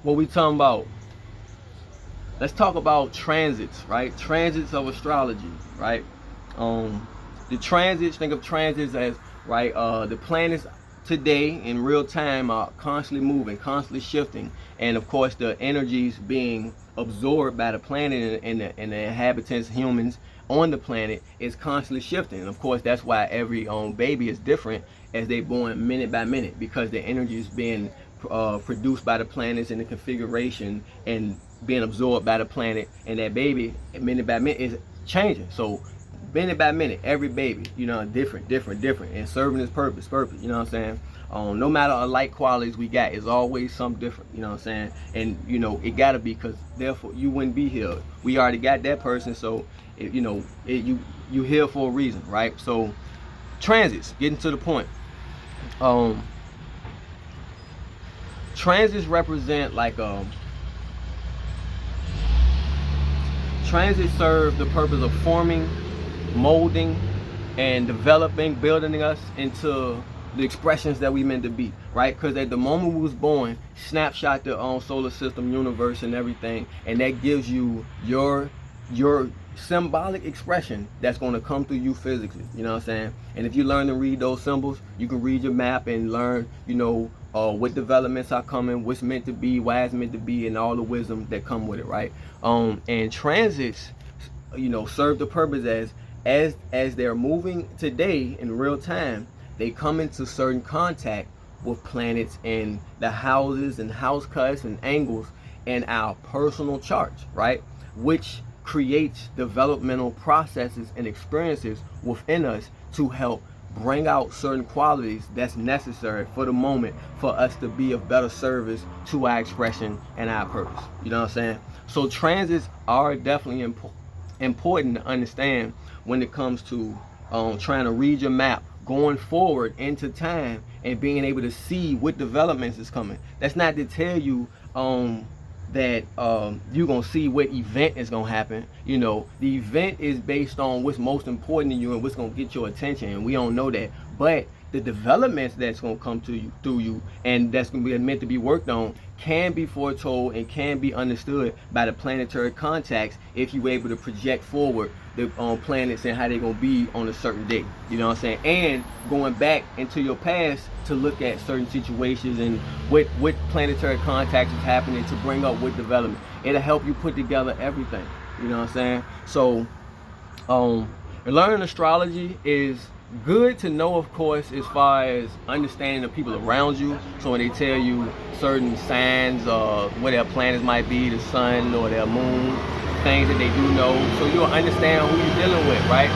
what we talking about? Let's talk about transits, right? Transits of astrology, right? Um, the transits, think of transits as, right, the planets today in real time are constantly moving, constantly shifting, and of course the energies being absorbed by the planet and the inhabitants, humans on the planet, is constantly shifting. And of course that's why every baby is different as they born minute by minute, because the energy is being produced by the planets and the configuration and being absorbed by the planet, and that baby minute by minute is changing. So minute by minute, every baby, different, and serving its purpose, you know what I'm saying? No matter alike qualities we got, it's always something different, you know what I'm saying? And it gotta be, because therefore you wouldn't be here. We already got that person, so you here for a reason, right? So transits, getting to the point. Transits represent like transits serve the purpose of forming, molding, and developing, building us into the expressions that we meant to be, right? Because at the moment we was born, snapshot the solar system, universe, and everything, and that gives you your symbolic expression that's going to come through you physically, you know what I'm saying? And if you learn to read those symbols, you can read your map and learn, what developments are coming, what's meant to be, why it's meant to be, and all the wisdom that come with it, right? And transits, serve the purpose as they're moving today in real time, they come into certain contact with planets and the houses and house cuts and angles in our personal charts, right? Which creates developmental processes and experiences within us to help bring out certain qualities that's necessary for the moment for us to be of better service to our expression and our purpose. You know what I'm saying? So transits are definitely important to understand when it comes to trying to read your map going forward into time and being able to see what developments is coming. That's not to tell you that you're gonna see what event is gonna happen. The event is based on what's most important to you and what's gonna get your attention, and we don't know that. But the developments that's gonna come to you through you, and that's gonna be meant to be worked on, can be foretold and can be understood by the planetary contacts if you're able to project forward the planets and how they're gonna be on a certain day. You know what I'm saying? And going back into your past to look at certain situations and what planetary contacts is happening to bring up what development. It'll help you put together everything. You know what I'm saying? So learning astrology is good to know, of course, as far as understanding the people around you. So when they tell you certain signs of where their planets might be, the sun or their moon, things that they do know, so you'll understand who you're dealing with, right?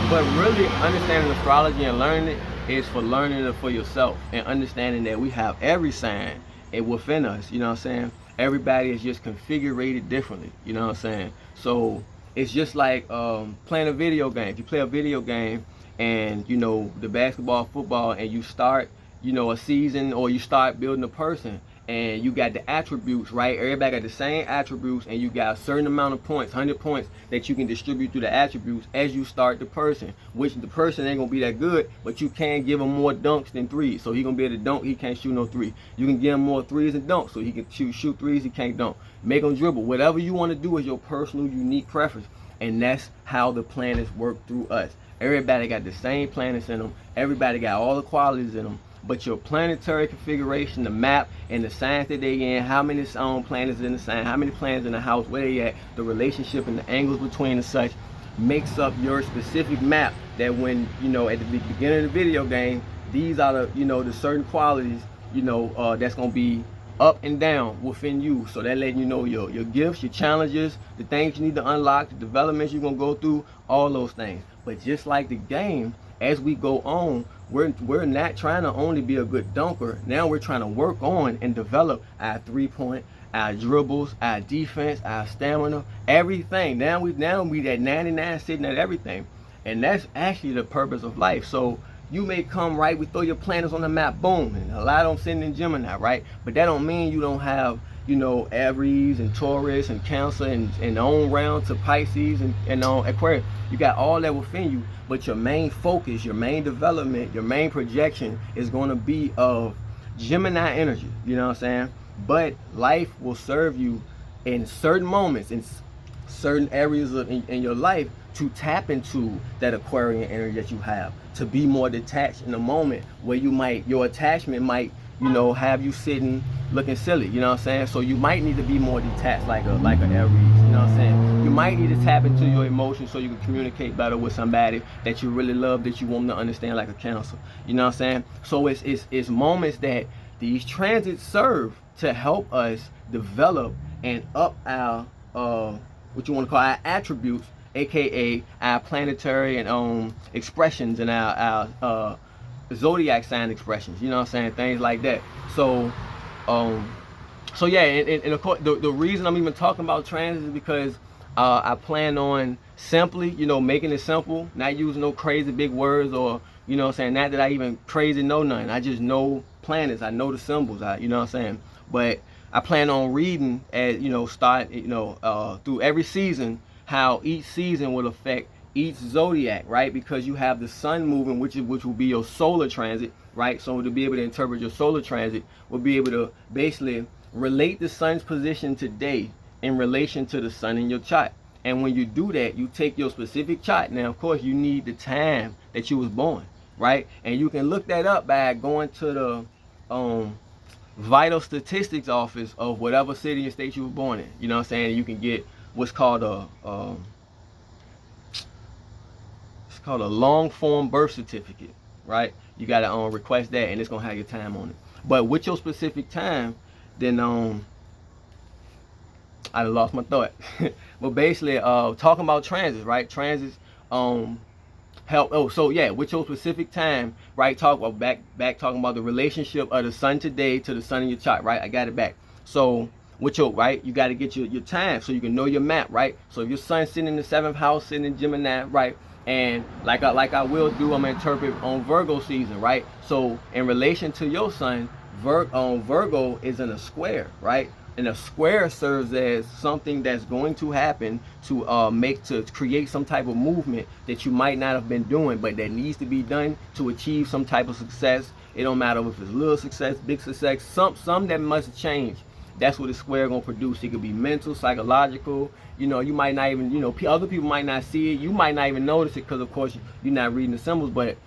But really understanding astrology and learning it is for learning it for yourself and understanding that we have every sign within us. You know what I'm saying? Everybody is just configured differently. You know what I'm saying? So it's just like playing a video game. If you play a video game and the basketball, football, and you start a season, or you start building a person, and you got the attributes, right? Everybody got the same attributes, and you got a certain amount of points, 100 points, that you can distribute through the attributes as you start the person, which the person ain't gonna be that good, but you can give him more dunks than threes. So he gonna be able to dunk, he can't shoot no three. You can give him more threes and dunks, so he can shoot threes, he can't dunk. Make him dribble. Whatever you want to do is your personal, unique preference, and that's how the planets work through us. Everybody got the same planets in them. Everybody got all the qualities in them. But your planetary configuration, the map, and the signs that they in, how many planets in the sign, how many planets in the house, where they at, the relationship and the angles between and such, makes up your specific map. That when at the beginning of the video game, these are the the certain qualities that's gonna be up and down within you. So that letting you know your gifts, your challenges, the things you need to unlock, the developments you're gonna go through, all those things. But just like the game, as we go on, we're not trying to only be a good dunker. Now we're trying to work on and develop our 3-point, our dribbles, our defense, our stamina, everything. Now we at 99 sitting at everything. And that's actually the purpose of life. So you may come, right, we throw your planets on the map, boom, and a lot of them sitting in Gemini, right? But that don't mean you don't have Aries and Taurus and Cancer and on round to Pisces and Aquarius. You got all that within you, but your main focus, your main development, your main projection is going to be of Gemini energy. You know what I'm saying? but life will serve you in certain moments, in certain areas in your life, to tap into that Aquarian energy that you have, to be more detached in a moment where your attachment might, have you sitting looking silly, you know what I'm saying? So you might need to be more detached, like a Aries, you know what I'm saying? You might need to tap into your emotions so you can communicate better with somebody that you really love, that you want to understand, like a Cancer, you know what I'm saying? So it's moments that these transits serve to help us develop and up our what you want to call our attributes, aka our planetary and expressions and our zodiac sign expressions, you know what I'm saying, things like that. So um so yeah, and of course the reason I'm even talking about transits is because I plan on simply, making it simple, not using no crazy big words, or what I'm saying, not that I even crazy know nothing. I just know planets, I know the symbols, you know what I'm saying. But I plan on reading as start through every season, how each season will affect each zodiac, right? Because you have the sun moving, which will be your solar transit, right? So to be able to interpret your solar transit, we'll be able to basically relate the sun's position today in relation to the sun in your chart. And when you do that, you take your specific chart. Now, of course, you need the time that you was born, right? And you can look that up by going to the vital statistics office of whatever city and state you were born in. You know what I'm saying? You can get what's called a long form birth certificate, right? You gotta request that, and it's gonna have your time on it. But with your specific time, then I lost my thought. But basically, talking about transits, right? Transits help. Oh, so yeah, with your specific time, right? Talk about back talking about the relationship of the sun today to the sun in your chart, right? I got it back. So with your right, you got to get your time so you can know your map, right? So if your sun's sitting in the 7th house, sitting in Gemini, right? And like I will do, I'm gonna interpret on Virgo season, right? So in relation to your sun, Virgo is in a square, right? And a square serves as something that's going to happen to create some type of movement that you might not have been doing, but that needs to be done to achieve some type of success. It don't matter if it's little success, big success, some that must change. That's what the square gonna produce. It could be mental, psychological. You might not even, other people might not see it. You might not even notice it because, of course, you're not reading the symbols. But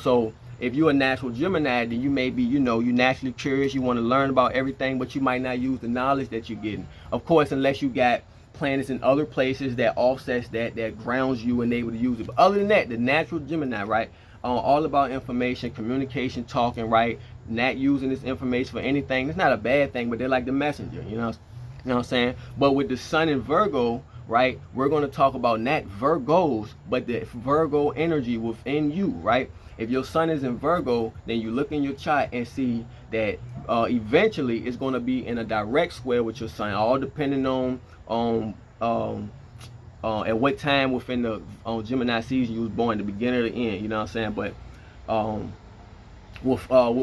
so if you're a natural Gemini, then you may be, you're naturally curious. You want to learn about everything, but you might not use the knowledge that you're getting. Of course, unless you got planets in other places that offsets that grounds you and able to use it. But other than that, the natural Gemini, right? All about information, communication, talking, right? Not using this information for anything. It's not a bad thing, but they're like the messenger, you know what I'm saying? But with the sun in Virgo, right, we're going to talk about not Virgos, but the Virgo energy within you, right? If your sun is in Virgo, then you look in your chart and see that eventually it's going to be in a direct square with your sun, all depending on at what time within the Gemini season you was born, the beginning or the end, you know what I'm saying? But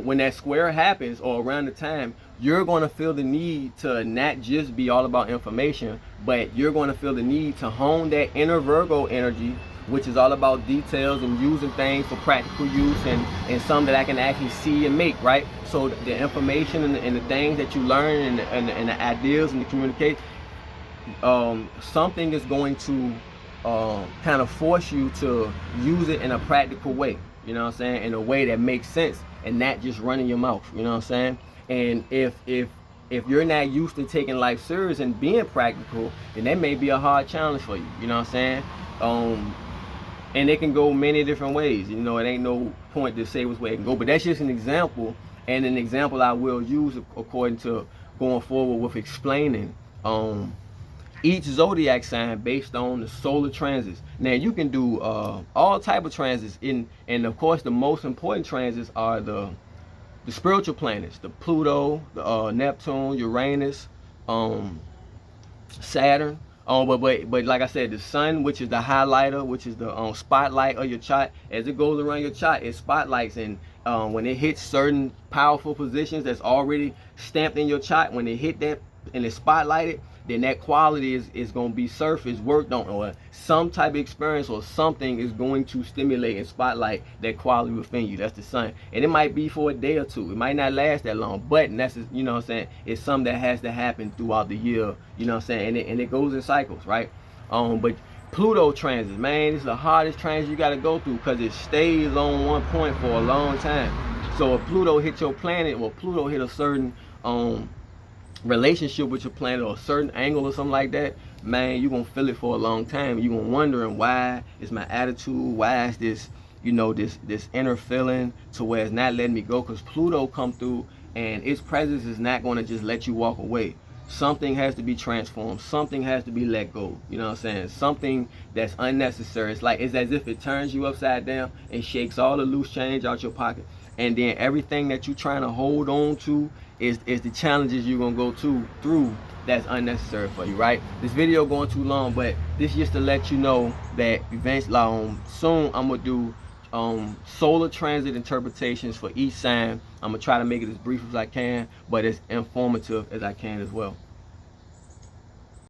when that square happens, or around the time, you're going to feel the need to not just be all about information, but you're going to feel the need to hone that inner Virgo energy, which is all about details and using things for practical use, and some that I can actually see and make, right? So the information and the things that you learn and the ideas and the communication, something is going to kind of force you to use it in a practical way, you know what I'm saying, in a way that makes sense and not just running your mouth, you know what I'm saying. And if you're not used to taking life serious and being practical, then that may be a hard challenge for you, you know what I'm saying. And it can go many different ways, it ain't no point to say which way it can go, but that's just an example, and an example I will use according to going forward with explaining each zodiac sign based on the solar transits. Now you can do all type of transits and of course the most important transits are the spiritual planets, the Pluto, the Neptune, Uranus, Saturn. But like I said, the sun, which is the highlighter, which is the spotlight of your chart, as it goes around your chart, it spotlights, and when it hits certain powerful positions that's already stamped in your chart, when it hit that and it's spotlighted, then that quality is going to be surfaced, worked on, or some type of experience or something is going to stimulate and spotlight that quality within you. That's the sun. And it might be for a day or two. It might not last that long, but that's, you know what I'm saying, it's something that has to happen throughout the year, you know what I'm saying, and it goes in cycles, right? But Pluto transits, man, it's the hardest transit you got to go through because it stays on one point for a long time. So if Pluto hit your planet, or Pluto hit a certain relationship with your planet or a certain angle or something like that, man, you're gonna feel it for a long time. You're gonna wondering, why is my attitude, why is this, you know, this inner feeling to where it's not letting me go? Because Pluto come through and its presence is not going to just let you walk away. Something has to be transformed, something has to be let go, you know what I'm saying, something that's unnecessary. It's as if it turns you upside down and shakes all the loose change out your pocket, and then everything that you're trying to hold on to is the challenges you're gonna go through that's unnecessary for you, right? This video going too long, but this just to let you know that eventually, soon I'm gonna do solar transit interpretations for each sign. I'm gonna try to make it as brief as I can, but as informative as I can as well.